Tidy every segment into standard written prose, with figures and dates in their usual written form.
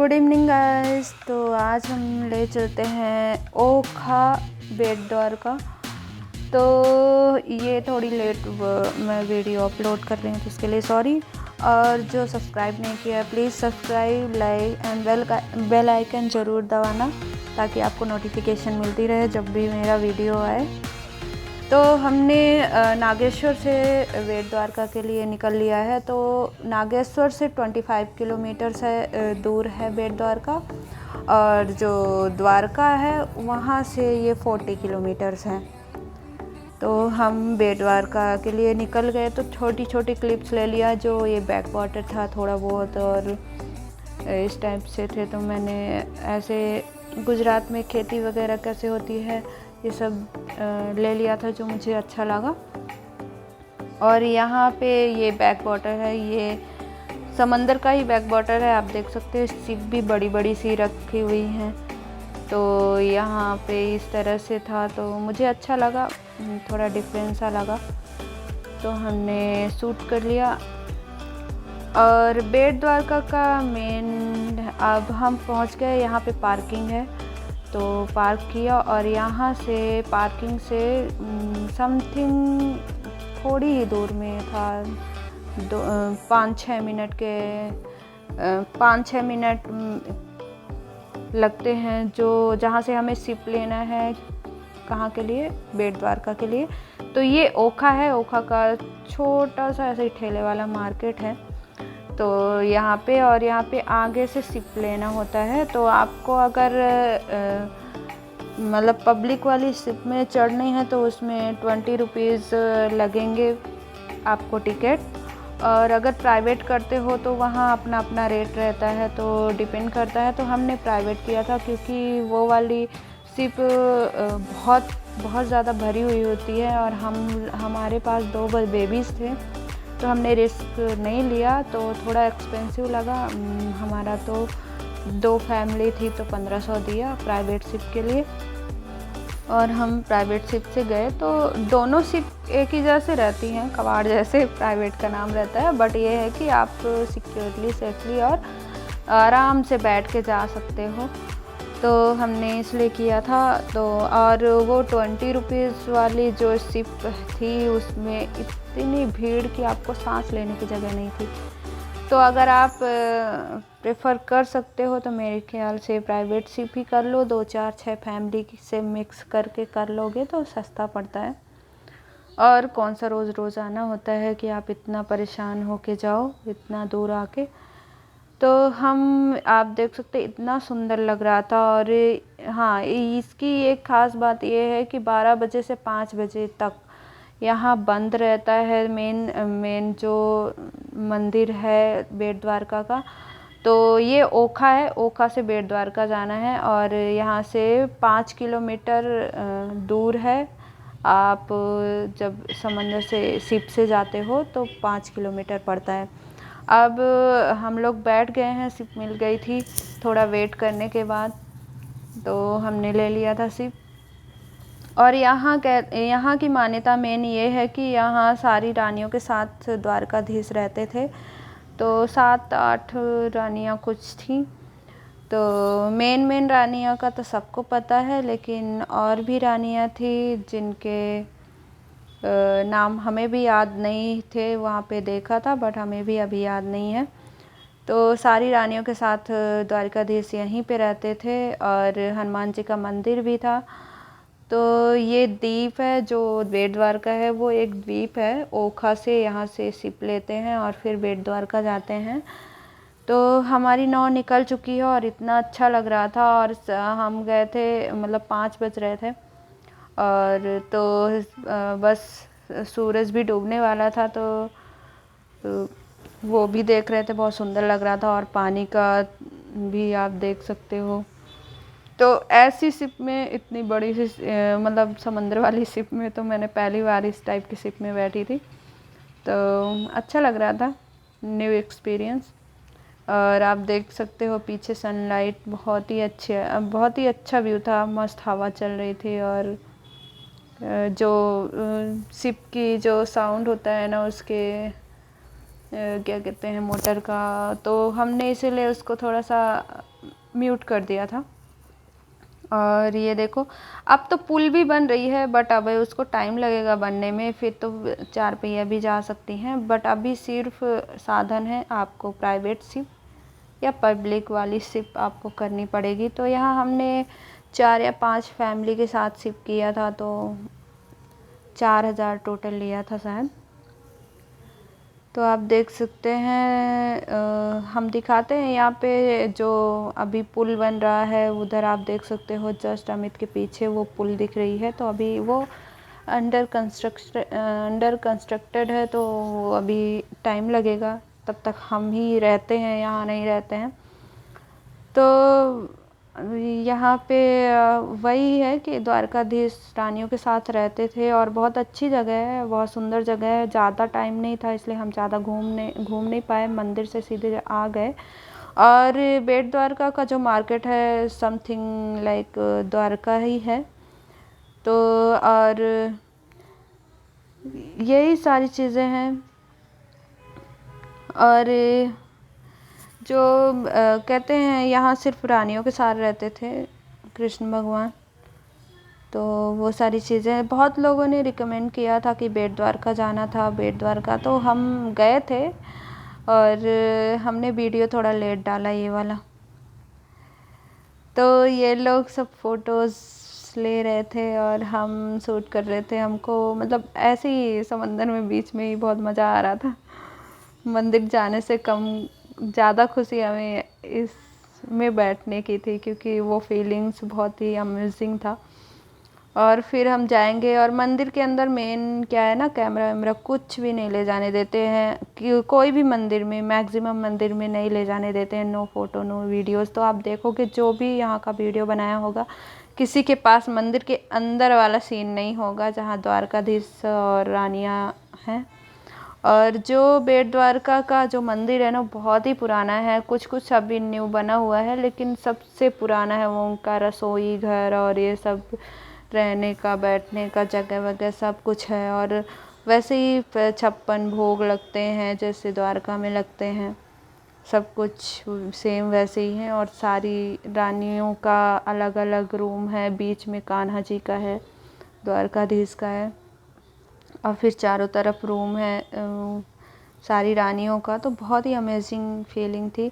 Good evening guys. तो आज हम ले चलते हैं ओखा बेट द्वारका। तो ये थोड़ी लेट मैं वीडियो अपलोड कर रही हूँ तो इसके लिए सॉरी। और जो सब्सक्राइब नहीं किया please subscribe, like and bell icon ज़रूर दबाना ताकि आपको नोटिफिकेशन मिलती रहे जब भी मेरा वीडियो आए। तो हमने नागेश्वर से बेट द्वारका के लिए निकल लिया है। तो नागेश्वर से 25 किलोमीटर से दूर है बेट द्वारका, और जो द्वारका है वहाँ से ये 40 किलोमीटर्स हैं। तो हम बेट द्वारका के लिए निकल गए। तो छोटी छोटी क्लिप्स ले लिया, जो ये बैक वाटर था थोड़ा बहुत और इस टाइप से थे। तो मैंने ऐसे गुजरात में खेती वगैरह कैसे होती है ये सब ले लिया था जो मुझे अच्छा लगा। और यहाँ पे ये बैक वाटर है, ये समंदर का ही बैक वाटर है। आप देख सकते हैं शिप भी बड़ी बड़ी सी रखी हुई हैं। तो यहाँ पे इस तरह से था तो मुझे अच्छा लगा, थोड़ा डिफरेंस सा लगा तो हमने शूट कर लिया। और बेट द्वारका का मेन, अब हम पहुँच गए। यहाँ पे पार्किंग है तो पार्क किया, और यहाँ से पार्किंग से समथिंग थोड़ी ही दूर में था, 5-6 मिनट लगते हैं जो जहाँ से हमें शिप लेना है। कहाँ के लिए? बेट द्वारका के लिए। तो ये ओखा है, ओखा का छोटा सा ऐसे ठेले वाला मार्केट है। तो यहाँ पे, और यहाँ पे आगे से शिप लेना होता है। तो आपको अगर मतलब पब्लिक वाली शिप में चढ़नी है तो उसमें 20 रुपीज़ लगेंगे आपको टिकट। और अगर प्राइवेट करते हो तो वहाँ अपना अपना रेट रहता है, तो डिपेंड करता है। तो हमने प्राइवेट किया था क्योंकि वो वाली शिप बहुत ज़्यादा भरी हुई होती है, और हमारे पास 2 बेबीज़ थे तो हमने रिस्क नहीं लिया। तो थोड़ा एक्सपेंसिव लगा हमारा। तो 2 फैमिली थी तो 1500 दिया प्राइवेट शिप के लिए, और हम प्राइवेट शिप से गए। तो दोनों शिप एक ही जैसे रहती हैं, कबाड़ जैसे प्राइवेट का नाम रहता है। बट ये है कि आप सिक्योरली, सेफली और आराम से बैठ के जा सकते हो। तो हमने इसलिए किया था। तो और वो 20 रुपीज़ वाली जो शिप थी उसमें इतनी भीड़ कि आपको सांस लेने की जगह नहीं थी। तो अगर आप प्रेफर कर सकते हो तो मेरे ख्याल से प्राइवेट शिप ही कर लो। 2, 4, 6 फैमिली से मिक्स करके कर लोगे तो सस्ता पड़ता है। और कौन सा रोज़ रोज़ आना होता है कि आप इतना परेशान होके जाओ इतना दूर आके। तो आप देख सकते इतना सुंदर लग रहा था। और हाँ, इसकी एक ख़ास बात ये है कि 12 बजे से 5 बजे तक यहाँ बंद रहता है मेन जो मंदिर है बेट द्वारका का। तो ये ओखा है, ओखा से बेट द्वारका जाना है, और यहाँ से 5 किलोमीटर दूर है। आप जब समंदर से शिप से जाते हो तो 5 किलोमीटर पड़ता है। अब हम लोग बैठ गए हैं, शिप मिल गई थी थोड़ा वेट करने के बाद, तो हमने ले लिया था शिप। और यहाँ की मान्यता मेन ये है कि यहाँ सारी रानियों के साथ द्वारकाधीश रहते थे। तो 7-8 रानियाँ कुछ थीं। तो मेन रानियाँ का तो सबको पता है, लेकिन और भी रानियाँ थी जिनके नाम हमें भी याद नहीं थे। वहाँ पे देखा था बट हमें भी अभी याद नहीं है। तो सारी रानियों के साथ द्वारकाधीश यहीं पे रहते थे, और हनुमान जी का मंदिर भी था। तो ये द्वीप है जो बेट द्वारका है, वो एक द्वीप है। ओखा से यहाँ से शिप लेते हैं और फिर बेट द्वारका जाते हैं। तो हमारी नाव निकल चुकी है और इतना अच्छा लग रहा था। और हम गए थे, मतलब 5 बज रहे थे, और तो बस सूरज भी डूबने वाला था। तो वो भी देख रहे थे, बहुत सुंदर लग रहा था। और पानी का भी आप देख सकते हो। तो ऐसी शिप में, इतनी बड़ी सी मतलब समंदर वाली शिप में तो मैंने पहली बार इस टाइप की शिप में बैठी थी। तो अच्छा लग रहा था, न्यू एक्सपीरियंस। और आप देख सकते हो पीछे सनलाइट, बहुत ही अच्छा व्यू था। मस्त हवा चल रही थी, और जो शिप की जो साउंड होता है ना, उसके क्या कहते हैं, मोटर का, तो हमने इसीलिए उसको थोड़ा सा म्यूट कर दिया था। और ये देखो, अब तो पुल भी बन रही है, बट अब उसको टाइम लगेगा बनने में, फिर तो 4 पहिया भी जा सकती हैं। बट अभी सिर्फ साधन है, आपको प्राइवेट शिप या पब्लिक वाली शिप आपको करनी पड़ेगी। तो यहाँ हमने 4 या 5 फैमिली के साथ शिप किया था, तो 4000 टोटल लिया था शायद। तो आप देख सकते हैं, हम दिखाते हैं यहाँ पे जो अभी पुल बन रहा है, उधर आप देख सकते हो जस्ट अमित के पीछे वो पुल दिख रही है। तो अभी वो अंडर कंस्ट्रक्टेड है, तो अभी टाइम लगेगा, तब तक हम ही रहते हैं, यहाँ नहीं रहते हैं। तो यहाँ पे वही है कि द्वारकाधीश रानियों के साथ रहते थे, और बहुत अच्छी जगह है, बहुत सुंदर जगह है। ज़्यादा टाइम नहीं था, इसलिए हम ज़्यादा घूम नहीं पाए, मंदिर से सीधे आ गए। और बेट द्वारका का जो मार्केट है समथिंग लाइक द्वारका ही है। तो और यही सारी चीज़ें हैं। और जो कहते हैं यहाँ सिर्फ रानियों के साथ रहते थे कृष्ण भगवान। तो वो सारी चीज़ें बहुत लोगों ने रिकमेंड किया था कि बेट द्वारका जाना था, बेट द्वारका, तो हम गए थे। और हमने वीडियो थोड़ा लेट डाला ये वाला। तो ये लोग सब फ़ोटोज़ ले रहे थे और हम शूट कर रहे थे। हमको मतलब ऐसे ही समंदर में बीच में ही बहुत मज़ा आ रहा था। मंदिर जाने से कम ज़्यादा खुशी हमें इसमें बैठने की थी, क्योंकि वो फीलिंग्स बहुत ही अमेजिंग था। और फिर हम जाएंगे, और मंदिर के अंदर मेन क्या है ना, कैमरा वैमरा कुछ भी नहीं ले जाने देते हैं, कि कोई भी मंदिर में, मैक्सिमम मंदिर में नहीं ले जाने देते हैं। No photo no videos. तो आप देखोगे जो भी यहाँ का वीडियो बनाया होगा, किसी के पास मंदिर के अंदर वाला सीन नहीं होगा जहाँ द्वारकाधीश और रानियाँ हैं। और जो बेट द्वारका का जो मंदिर है ना, बहुत ही पुराना है। कुछ कुछ अभी न्यू बना हुआ है, लेकिन सबसे पुराना है वो उनका रसोई घर, और ये सब रहने का, बैठने का जगह वगैरह सब कुछ है। और वैसे ही 56 भोग लगते हैं जैसे द्वारका में लगते हैं, सब कुछ सेम वैसे ही है। और सारी रानियों का अलग अलग रूम है, बीच में कान्हा जी का है, द्वारकाधीश का है, और फिर चारों तरफ रूम है सारी रानियों का। तो बहुत ही अमेजिंग फीलिंग थी।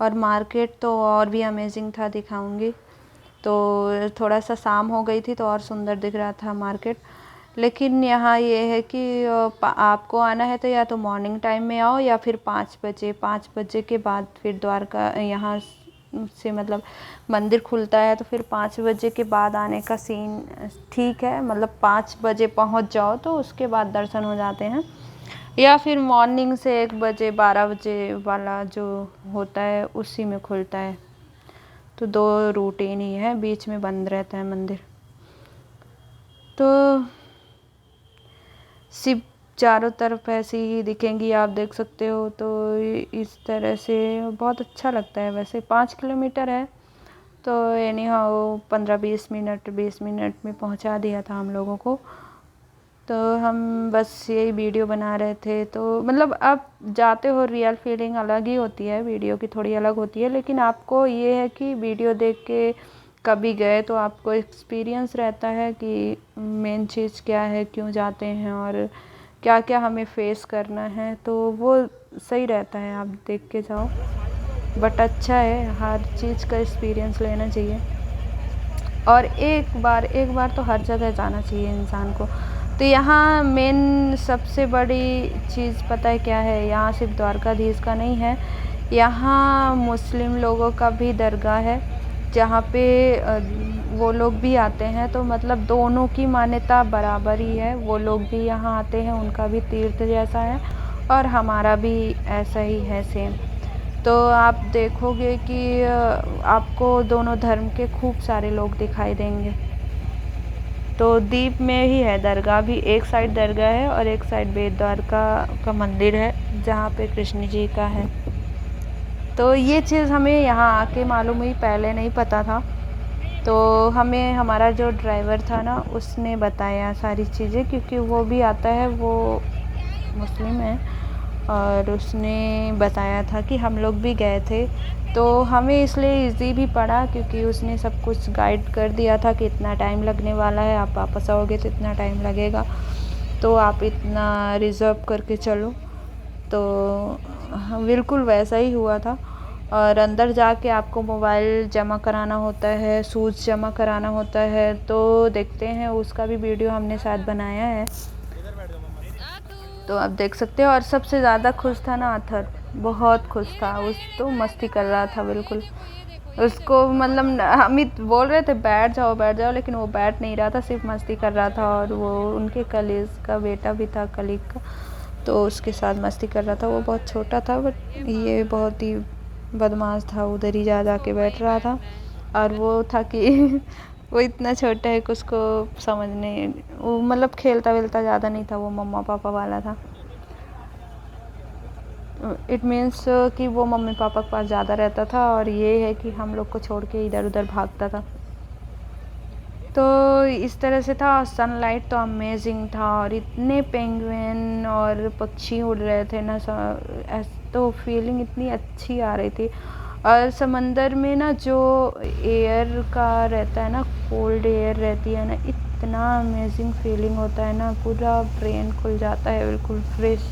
और मार्केट तो और भी अमेजिंग था, दिखाऊंगी। तो थोड़ा सा शाम हो गई थी तो और सुंदर दिख रहा था मार्केट। लेकिन यहाँ ये है कि आपको आना है तो या तो मॉर्निंग टाइम में आओ, या फिर 5 बजे के बाद फिर द्वारका यहाँ से मतलब मंदिर खुलता है, तो फिर 5 बजे के बाद आने का सीन ठीक है। मतलब 5 बजे पहुँच जाओ तो उसके बाद दर्शन हो जाते हैं। या फिर मॉर्निंग से 1 बजे 12 बजे वाला जो होता है उसी में खुलता है। तो 2 रूटीन ही है, बीच में बंद रहता है मंदिर। तो शिव चारों तरफ ऐसी ही दिखेंगी, आप देख सकते हो। तो इस तरह से बहुत अच्छा लगता है। वैसे 5 किलोमीटर है, तो एनी हाउ 15-20 मिनट में पहुंचा दिया था हम लोगों को। तो हम बस यही वीडियो बना रहे थे। तो मतलब आप जाते हो, रियल फीलिंग अलग ही होती है, वीडियो की थोड़ी अलग होती है। लेकिन आपको ये है कि वीडियो देख के कभी गए तो आपको एक्सपीरियंस रहता है कि मेन चीज़ क्या है, क्यों जाते हैं, और क्या क्या हमें फेस करना है। तो वो सही रहता है, आप देख के जाओ। बट अच्छा है, हर चीज़ का एक्सपीरियंस लेना चाहिए। और एक बार तो हर जगह जाना चाहिए इंसान को। तो यहाँ मेन सबसे बड़ी चीज़ पता है क्या है, यहाँ सिर्फ द्वारकाधीश का नहीं है, यहाँ मुस्लिम लोगों का भी दरगाह है, जहाँ पे वो लोग भी आते हैं। तो मतलब दोनों की मान्यता बराबर ही है। वो लोग भी यहाँ आते हैं, उनका भी तीर्थ जैसा है, और हमारा भी ऐसा ही है सेम। तो आप देखोगे कि आपको दोनों धर्म के खूब सारे लोग दिखाई देंगे। तो दीप में ही है दरगाह भी, एक साइड दरगाह है और एक साइड बेट द्वारका का मंदिर है जहाँ पे कृष्ण जी का है। तो ये चीज़ हमें यहाँ आके मालूम हुई, पहले नहीं पता था। तो हमें हमारा जो ड्राइवर था ना, उसने बताया सारी चीज़ें, क्योंकि वो भी आता है, वो मुस्लिम है। और उसने बताया था कि हम लोग भी गए थे, तो हमें इसलिए इजी भी पड़ा क्योंकि उसने सब कुछ गाइड कर दिया था कि इतना टाइम लगने वाला है, आप वापस आओगे तो इतना टाइम लगेगा, तो आप इतना रिज़र्व करके चलो। तो हाँ, बिल्कुल वैसा ही हुआ था। और अंदर जाके आपको मोबाइल जमा कराना होता है, शूज़ जमा कराना होता है, तो देखते हैं उसका भी वीडियो हमने साथ बनाया है, तो आप देख सकते हो। और सबसे ज़्यादा खुश था ना अथर, बहुत खुश था, उस तो मस्ती कर रहा था बिल्कुल। उसको मतलब अमित बोल रहे थे बैठ जाओ, लेकिन वो बैठ नहीं रहा था, सिर्फ मस्ती कर रहा था। और वो उनके कलीग का बेटा भी था, कलीग का, तो उसके साथ मस्ती कर रहा था। वो बहुत छोटा था, बट ये बहुत ही बदमाश था, उधर ही जा के बैठ रहा था। और वो था कि वो इतना छोटा है कि उसको समझने, वो मतलब खेलता वेलता ज़्यादा नहीं था, वो मम्मा पापा वाला था। इट मीन्स कि वो मम्मी पापा के पास ज़्यादा रहता था, और ये है कि हम लोग को छोड़ के इधर उधर भागता था। तो इस तरह से था। सनलाइट तो अमेजिंग था, और इतने पेंगुइन और पक्षी उड़ रहे थे ना, तो फीलिंग इतनी अच्छी आ रही थी। और समंदर में ना जो एयर का रहता है ना, कोल्ड एयर रहती है ना, इतना अमेजिंग फीलिंग होता है ना, पूरा ब्रेन खुल जाता है, बिल्कुल फ्रेश।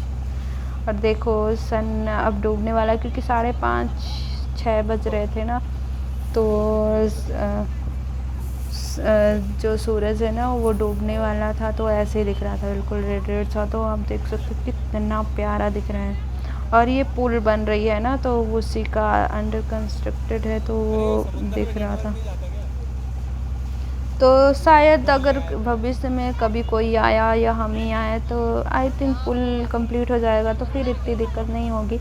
और देखो सन अब डूबने वाला है, क्योंकि 5:30-6 बज रहे थे ना, तो जो सूरज है ना वो डूबने वाला था, तो ऐसे ही दिख रहा था, बिल्कुल रेड रेड सा। तो आप देख सकते हो कितना प्यारा दिख रहा है। और ये पुल बन रही है ना, तो उसी का अंडर कंस्ट्रक्टेड है, तो वो दिख रहा था। तो शायद अगर भविष्य में कभी कोई आया या हम ही आए तो आई थिंक पुल कंप्लीट हो जाएगा, तो फिर इतनी दिक्कत नहीं होगी।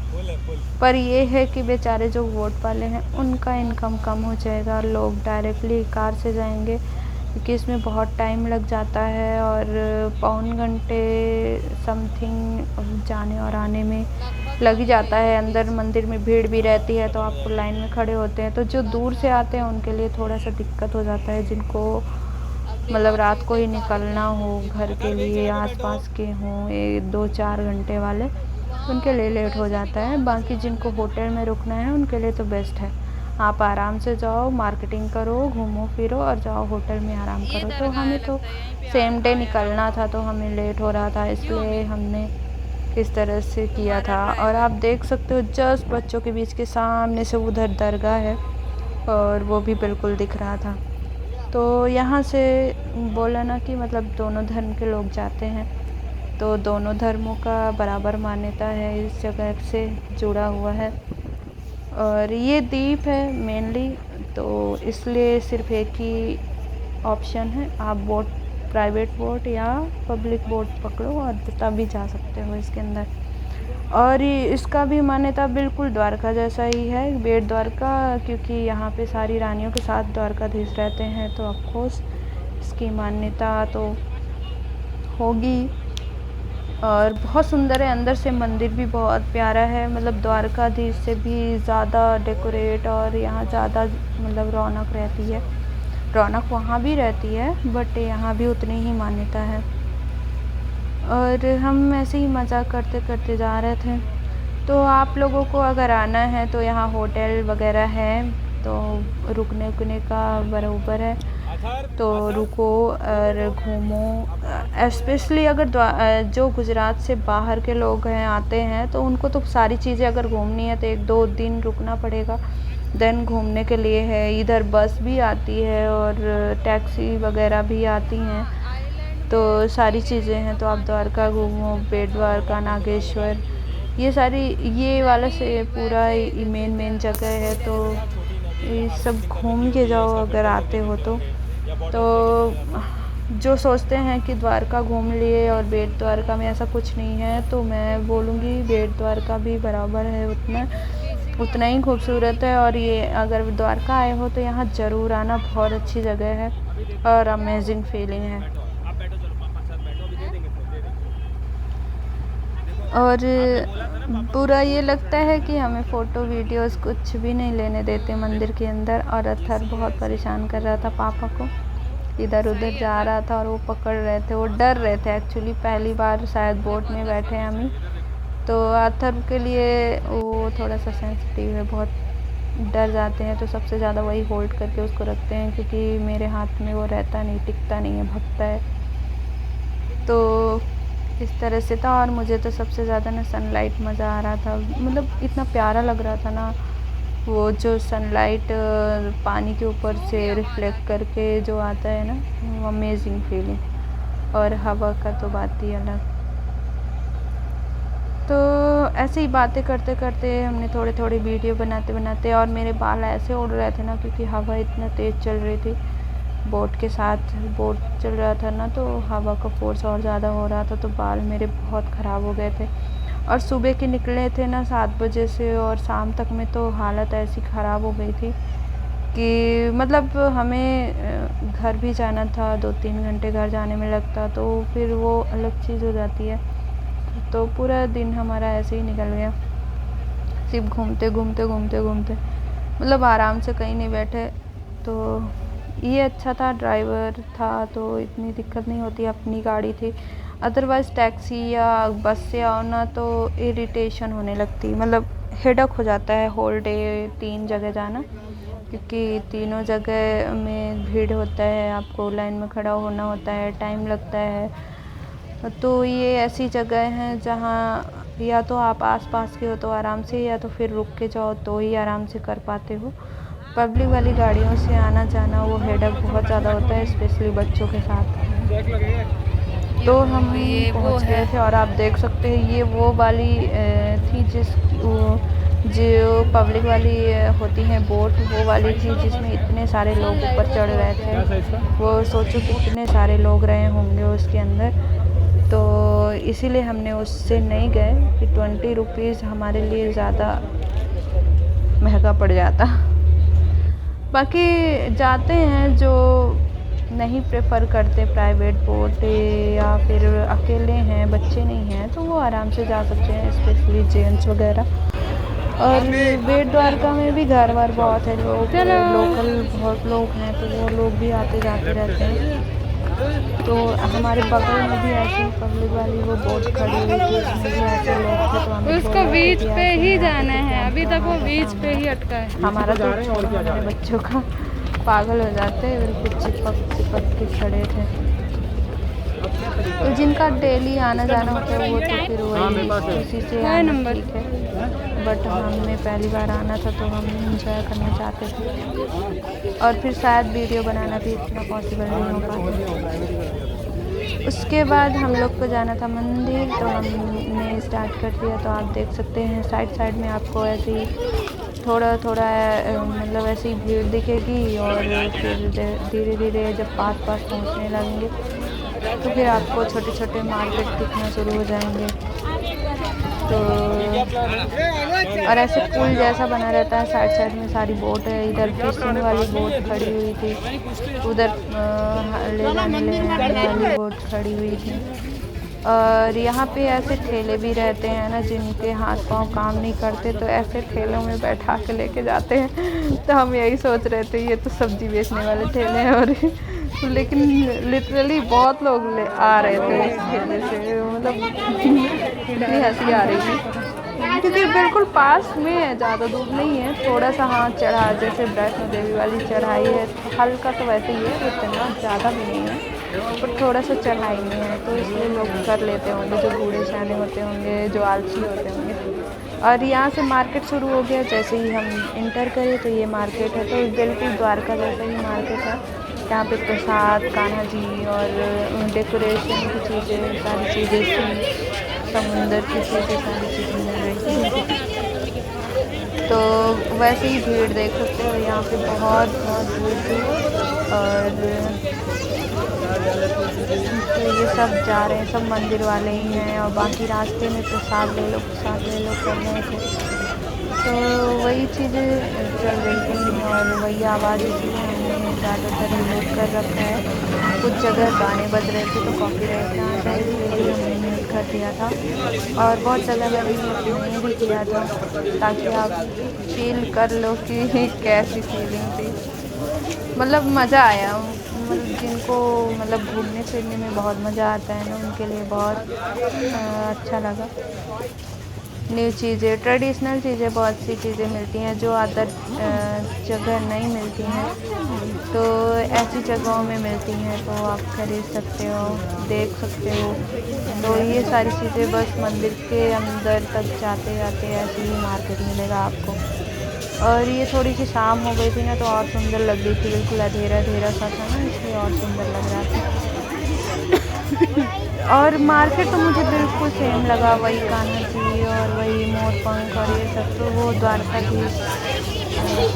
पर ये है कि बेचारे जो वोट वाले हैं उनका इनकम कम हो जाएगा, लोग डायरेक्टली कार से जाएंगे, क्योंकि इसमें बहुत टाइम लग जाता है, और पौन घंटे समथिंग जाने और आने में लग ही जाता है। अंदर मंदिर में भीड़ भी रहती है, तो आपको लाइन में खड़े होते हैं, तो जो दूर से आते हैं उनके लिए थोड़ा सा दिक्कत हो जाता है, जिनको मतलब रात को ही निकलना हो घर के लिए, आसपास के हों 2-4 घंटे वाले, उनके लिए लेट हो जाता है। बाकी जिनको होटल में रुकना है उनके लिए तो बेस्ट है, आप आराम से जाओ, मार्केटिंग करो, घूमो फिरो और जाओ होटल में आराम करो। तो हमें तो सेम डे निकलना था, तो हमें लेट हो रहा था, इसलिए हमने इस तरह से किया था। और आप देख सकते हो जस्ट बच्चों के बीच के सामने से उधर दरगाह है, और वो भी बिल्कुल दिख रहा था। तो यहाँ से बोला ना कि मतलब दोनों धर्म के लोग जाते हैं, तो दोनों धर्मों का बराबर मान्यता है, इस जगह से जुड़ा हुआ है। और ये द्वीप है मेनली, तो इसलिए सिर्फ एक ही ऑप्शन है, आप बोट, प्राइवेट बोट या पब्लिक बोट पकड़ो और तभी जा सकते हो इसके अंदर। और इसका भी मान्यता बिल्कुल द्वारका जैसा ही है, बेट द्वारका, क्योंकि यहाँ पे सारी रानियों के साथ द्वारकाधीश रहते हैं, तो ऑफकोर्स इसकी मान्यता तो होगी। और बहुत सुंदर है, अंदर से मंदिर भी बहुत प्यारा है, मतलब द्वारकाधीश से भी ज़्यादा डेकोरेट, और यहाँ ज़्यादा मतलब रौनक रहती है। रौनक वहाँ भी रहती है, बट यहाँ भी उतनी ही मान्यता है। और हम ऐसे ही मज़ा करते करते जा रहे थे। तो आप लोगों को अगर आना है तो यहाँ होटल वगैरह है, तो रुकने उकने का बराबर है, तो रुको और घूमो। स्पेशली अगर जो गुजरात से बाहर के लोग हैं आते हैं, तो उनको तो सारी चीज़ें अगर घूमनी है तो 1-2 दिन रुकना पड़ेगा, देन घूमने के लिए है। इधर बस भी आती है और टैक्सी वगैरह भी आती हैं, तो सारी चीज़ें हैं। तो आप द्वारका घूमो, बेट द्वारका, नागेश्वर, ये सारी, ये वाला से पूरा मेन जगह है, तो ये सब घूम के जाओ अगर आते हो तो। जो सोचते हैं कि द्वारका घूम लिए और बेट द्वारका में ऐसा कुछ नहीं है, तो मैं बोलूँगी बेट द्वारका भी बराबर है, उतना ही खूबसूरत है। और ये अगर द्वारका आए हो तो यहाँ ज़रूर आना, बहुत अच्छी जगह है और अमेजिंग फीलिंग है। और बुरा ये लगता है कि हमें फ़ोटो वीडियोस कुछ भी नहीं लेने देते मंदिर के अंदर, और अथर बहुत परेशान कर रहा था पापा को, इधर उधर जा रहा था और वो पकड़ रहे थे, वो डर रहे थे एक्चुअली, पहली बार शायद बोट में बैठे हम ही, तो अथर्व के लिए वो थोड़ा सा सेंसिटिव है, बहुत डर जाते हैं, तो सबसे ज़्यादा वही होल्ड करके उसको रखते हैं, क्योंकि मेरे हाथ में वो रहता नहीं, टिकता नहीं है, भगता है। तो इस तरह से था। और मुझे तो सबसे ज़्यादा ना सनलाइट मज़ा आ रहा था, मतलब इतना प्यारा लग रहा था ना, वो जो सनलाइट पानी के ऊपर से रिफ्लेक्ट करके जो आता है ना, वो अमेजिंग फीलिंग। और हवा का तो बात ही अलग। तो ऐसे ही बातें करते करते हमने थोड़े थोड़े वीडियो बनाते बनाते, और मेरे बाल ऐसे उड़ रहे थे ना, क्योंकि हवा इतना तेज़ चल रही थी, बोट के साथ बोट चल रहा था ना, तो हवा का फोर्स और ज़्यादा हो रहा था, तो बाल मेरे बहुत ख़राब हो गए थे। और सुबह के निकले थे ना 7 बजे से, और शाम तक में तो हालत ऐसी ख़राब हो गई थी कि मतलब हमें घर भी जाना था, 2-3 घंटे घर जाने में लगता, तो फिर वो अलग चीज़ हो जाती है। तो पूरा दिन हमारा ऐसे ही निकल गया, सिर्फ घूमते घूमते घूमते घूमते, मतलब आराम से कहीं नहीं बैठे। तो ये अच्छा था, ड्राइवर था तो इतनी दिक्कत नहीं होती, अपनी गाड़ी थी। अदरवाइज़ टैक्सी या बस से आओ ना तो इरिटेशन होने लगती, मतलब हेडक हो जाता है होल डे 3 जगह जाना, क्योंकि तीनों जगह में भीड़ होता है, आपको लाइन में खड़ा होना होता है, टाइम लगता है। तो ये ऐसी जगह हैं जहाँ या तो आप आसपास के हो तो आराम से, या तो फिर रुक के जाओ तो ही आराम से कर पाते हो। पब्लिक वाली गाड़ियों से आना जाना वो हेडक बहुत ज़्यादा होता है, स्पेशली बच्चों के साथ। तो हम पहुँच गए थे, और आप देख सकते हैं ये वो वाली थी जो पब्लिक वाली होती हैं बोट, वो वाली थी जिसमें इतने सारे लोग ऊपर चढ़ रहे थे। वो सोचो कितने सारे लोग रहे होंगे उसके अंदर। तो इसीलिए हमने उससे नहीं गए कि 20 रुपीज़ हमारे लिए ज़्यादा महंगा पड़ जाता। बाकी जाते हैं जो नहीं प्रेफर करते प्राइवेट बोट, या फिर अकेले हैं, बच्चे नहीं हैं, तो वो आराम से जा सकते हैं, स्पेशली जेंट्स वगैरह। और बेट द्वारका में भी घर वर बहुत है, लोग लोकल बहुत लोग हैं, तो वो लोग भी आते जाते रहते हैं। तो हमारे बगल में भी ऐसी पब्लिक वाली वो बोट खड़ी हुई थी, उसमें भी ऐसे लोग थे, तो हमें उसको बीच पे ही जाना है, अभी तक वो बीच पे ही अटका है। हमारा तो छोड़ो, हमारे बच्चों का पागल हो जाते हैं, बिल्कुल चिपक चिपक के खड़े थे। तो जिनका डेली आना जाना होता है वो तो फिर वही उसी से आना ठीक है, बट हमें पहली बार आना था तो हम इंजॉय करना चाहते थे, और फिर शायद वीडियो बनाना भी इतना पॉसिबल नहीं हो पाता। उसके बाद हम लोग को जाना था मंदिर, तो हमने स्टार्ट कर दिया। तो आप देख सकते हैं साइड साइड में आपको ऐसे ही थोड़ा थोड़ा मतलब ऐसी भीड़ दिखेगी, और फिर धीरे धीरे जब पास पास पहुंचने लगेंगे तो फिर आपको छोटे छोटे मार्केट दिखना शुरू हो जाएंगे। तो और ऐसे पुल जैसा बना रहता है, साइड साइड में सारी बोट है, इधर फिशिंग वाली बोट खड़ी हुई थी, उधर ले जाने वाली बोट खड़ी हुई थी। और यहाँ पे ऐसे ठेले भी रहते हैं ना, जिनके हाथ पांव काम नहीं करते, तो ऐसे ठेलों में बैठा के लेके जाते हैं। तो हम यही सोच रहे थे ये तो सब्जी बेचने वाले ठेले हैं, और लेकिन लिटरली बहुत लोग आ रहे थे इस ठेले से, मतलब इतनी हंसी आ रही थी, क्योंकि बिल्कुल पास में है, ज़्यादा दूर नहीं है, थोड़ा सा हाथ चढ़ा, जैसे वैष्णो देवी वाली चढ़ाई है, हल्का तो वैसे ही है, इतना ज़्यादा भी नहीं है, पर थोड़ा सा चढ़ाई में है, तो इसलिए लोग कर लेते होंगे, जो बूढ़े सियाने होते होंगे, जो आलसी होते होंगे। और यहाँ से मार्केट शुरू हो गया, जैसे ही हम इंटर करें तो ये मार्केट है, तो बिल्कुल द्वारका जैसा ही मार्केट है। यहाँ पे प्रसाद, कान्हा जी और डेकोरेशन की चीज़ें, सारी चीज़ें, समुंदर की चीज़ें, सारी चीज़ें मिल रही थी। तो वैसे ही भीड़ देख सकते हो, यहाँ पे बहुत बहुत भीड़ थी। और तो ये सब जा रहे हैं, सब मंदिर वाले ही हैं, और बाकी रास्ते में प्रसाद ले लो प्रसाद ले लो कर रहे थे। तो वही चीज़ें चल रही थी, और वही आवाज़ इसलिए हमने ज़्यादातर म्यूट कर रखा है। कुछ जगह गाने बज रहे थे तो कॉपीराइट ना आ जाए, इसलिए हमने म्यूट कर दिया था। और बहुत ज़्यादा मैंने नहीं भी किया था, ताकि आप फील कर लो कि कैसी फीलिंग थी। मतलब मज़ा आया, मतलब जिनको मतलब घूमने फिरने में बहुत मज़ा आता है ना, उनके लिए बहुत अच्छा लगा। न्यू चीज़ें, ट्रेडिशनल चीज़ें, बहुत सी चीज़ें मिलती हैं जो अदर जगह नहीं मिलती हैं, तो ऐसी जगहों में मिलती हैं, तो आप खरीद सकते हो, देख सकते हो। तो ये सारी चीज़ें बस मंदिर के अंदर तक जाते जाते ऐसे ही मार्केट मिलेगा आपको। और ये थोड़ी सी शाम हो गई थी ना, तो और सुंदर लग रही थी, बिल्कुल अंधेरा अंधेरा सा था ना, इसलिए और सुंदर लग रहा था। और मार्केट तो मुझे बिल्कुल सेम लगा, वही कान्हा जी और वही मोर पंख और ये सब, तो वो द्वारकाधीश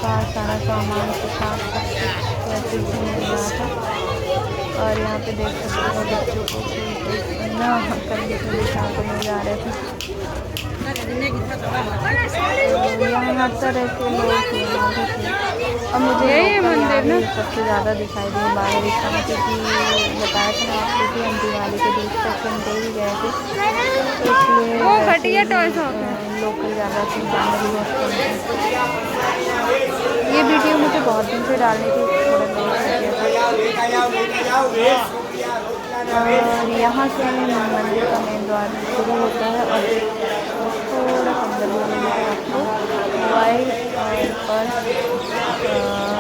का सारा सामान के साथ सब कुछ वैसे ही मिल रहा था। और यहाँ पे देख सकते हो बच्चों को ना करने के लिए साथ में जा रहे थे। यहाँ हर तरह के लोग थे। और मुझे मंदिर ना सबसे ज़्यादा दिखाई दिए बाहर इस समय, क्योंकि बताया था ना आपको कि हम दिवाली के दिन सेकंड डे ही गए थे, तो इसलिए लोकल ज़्यादा थी, बाहर ही बहुत कम थे। ये वीडियो मुझे बहुत दिन से डालनी थी, थोड़ा लेट हो गया था। और यहाँ से मंदिर का मेन द्वार शुरू होता है और थोड़ा अंदर बोलेंगे आपको मोबाइल और पर्स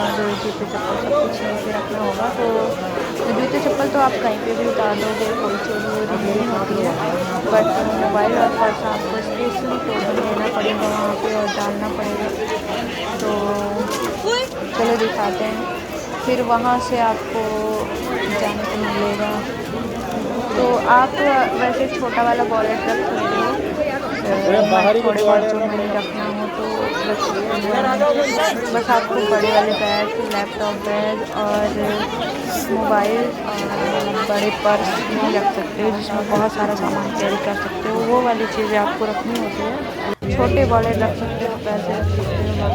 और जूते चप्पल सब कुछ यहीं पे रखना होगा। तो जूते चप्पल तो आप कहीं पे भी उतार दोगे, कोई चोरी वोरी नहीं होती है, बट मोबाइल और पर्स आपको स्पेशली टोकन लेना पड़ेगा वहाँ पे और डालना पड़ेगा। तो चलो दिखाते हैं, फिर वहाँ से आपको जाने को मिलेगा। तो आप वैसे छोटा वाला वॉलेट रख सकते हो, थोड़े बच्चों में नहीं रखना हो तो रख सकते हो। बस आपको बड़े वाले बैग, लैपटॉप बैग और मोबाइल और बड़े पर्स नहीं रख सकते हो जिसमें बहुत सारा सामान कैरी कर सकते हो, वो वाली चीज़ें आपको रखनी होती है। छोटे वॉलेट रख सकते हो, पैसे रख सकते हो,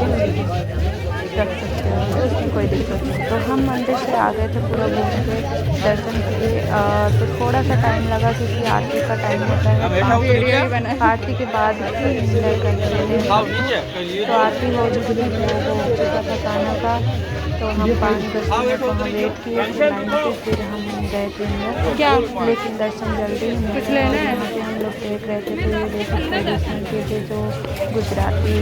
रख सकते हो, तो उसमें कोई दिक्कत नहीं। तो हम मंदिर से आ गए थे पूरा घूम के दर्शन के लिए। तो थोड़ा सा टाइम लगा क्योंकि आरती का टाइम होता है, आरती के बाद ही अंदर करते थे। तो आरती हो चुकी थी, हो चुका था खाना का, तो हम 5-10 मिनट वहाँ वेट किए थे लाइन पे, फिर हम गए थे अंदर, लेकिन दर्शन जल्दी ही मिल गया। यहाँ पे हम लोग देख रहे थे, तो ये देखो ट्रेडिशनल चीज़ें जो गुजराती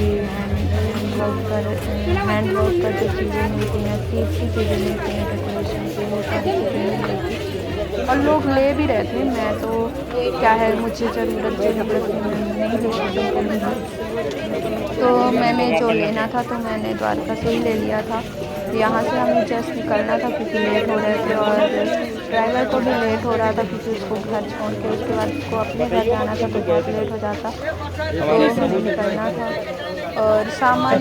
हैंड वर्क पर जो चीज़ें मिलती हैं, सीख की चीज़ें मिलती हैं, डेकोरेशन की, वो सारी चीज़ें मिल रही थी और लोग ले भी रहे थे। मैं तो क्या है, मुझे ज़रूरत नहीं थी, तो मैंने जो लेना था तो मैंने द्वारका से ही ले लिया था। यहाँ से हमें जस्ट निकलना था क्योंकि लेट हो रहे थे और ड्राइवर को भी लेट हो रहा था क्योंकि उसको घर छोड़ के उसके बाद उसको अपने घर जाना था, तो बहुत लेट हो जाता, तो हमें निकलना था। और सामान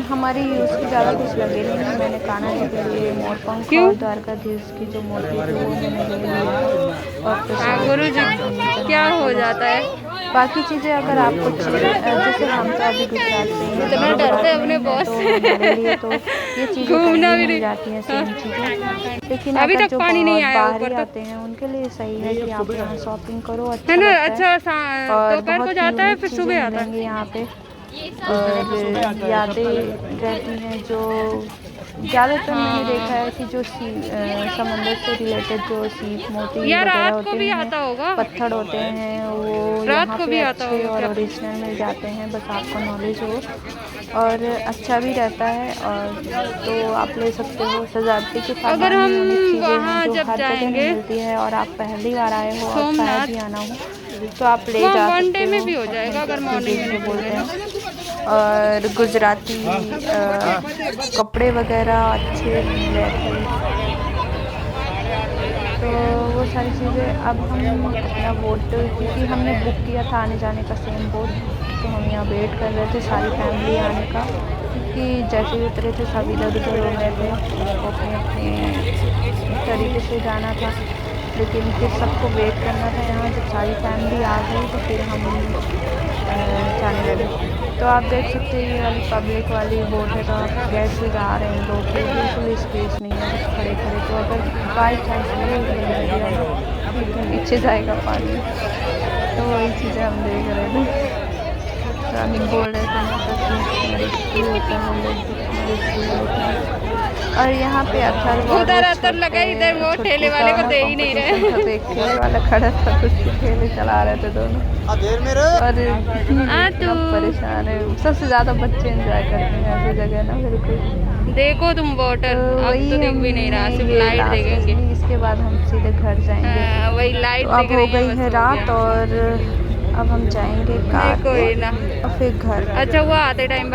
हमारी उसकी ज़्यादा कुछ लगे नहीं, मैंने कान्हा जी के लिए मोर पंख और द्वारकाधीश की जो मूर्ति थी वो मैंने ले लिया। और गुरु जी क्या हो जाता है, बाकी चीज़ें अगर आपको जैसे हम तो अभी गुजरात से हैं, इतना डरते हैं अपने बॉस से, तो ये चीज़ें घूमना भी मिल जाती हैं सेम चीज़ें। लेकिन अभी अगर तक जो पानी नहीं आया बाहरी ऊपर आते हैं उनके लिए सही है कि आप यहाँ शॉपिंग करो, अच्छा है ना। लगता है। अच्छा और दोपहर को जाता है फिर सुबह आता है यहाँ पे, और यादें रहती हैं जो ज़्यादातर मैंने देखा है कि जो समंदर से रिलेटेड जो सीप मोती यार वगैरह रात को होते भी हैं, आता होगा, पत्थर होते हैं, वो रात यहाँ को पे भी आता अच्छे होगा और क्या? ओरिजिनल मिल जाते हैं, बस आपको नॉलेज हो और अच्छा भी रहता है। और तो आप ले सकते हो। सजावटी के सामान अगर हम चीज़ें हैं वहाँ जो जब हर जगह नहीं जाएंगे मिलती है और आप पहली बार आए हो और शायद सोमनाथ, ही आना हो, तो आप ले वहाँ जा वन सकते डे में हो। भी हो जाएगा अगर मॉर्निंग में बोलते हैं। और गुजराती कपड़े वगैरह अच्छे रहते हैं, तो वो सारी चीज़ें। अब हम अपना बोट, क्योंकि हमने बुक किया था आने जाने का सेम बोट, तो हम यहाँ वेट कर रहे थे सारी फैमिली आने का, क्योंकि जैसे ही उतरे थे सभी इधर उधर हो गए थे, सबको अपने अपने तरीके से जाना था, लेकिन फिर सबको वेट करना था यहाँ। जब सारी फैमिली आ गई तो फिर हम जाने लगे। तो आप देख सकते हैं ये वाली पब्लिक वाली बोट है, तो आप कैसे जा रहे हैं लोग, बिल्कुल स्पेस नहीं है, बस खड़े खड़े। तो अगर बाई चांस पीछे जाएगा पानी, तो वही चीज़ें हम देख रहे थे। तो हम बोल रहे थे ना सच में और यहाँ पे अत्थर उधर अत्थर लगा, इधर वो ठेले वाले को दे ही नहीं रहे। तो एक ठेले वाला खड़ा था तो उसके ठेले चला रहे थे दोनों और इतना परेशान है। सबसे ज़्यादा बच्चे एंजॉय करते हैं ऐसी जगह ना बिल्कुल। देखो तुम वाटर, अब वही तो दिख भी नहीं रहा, सिर्फ ये लाइट last देखेंगे। में, इसके बाद हम सीधे घर जाएंगे। हाँ, वही लाइट तो अब दिख हो रही गई बस, है हो रात गया। और अब हम जाएंगे कार कोई ना। पे और फिर घर। अच्छा, वो आते टाइम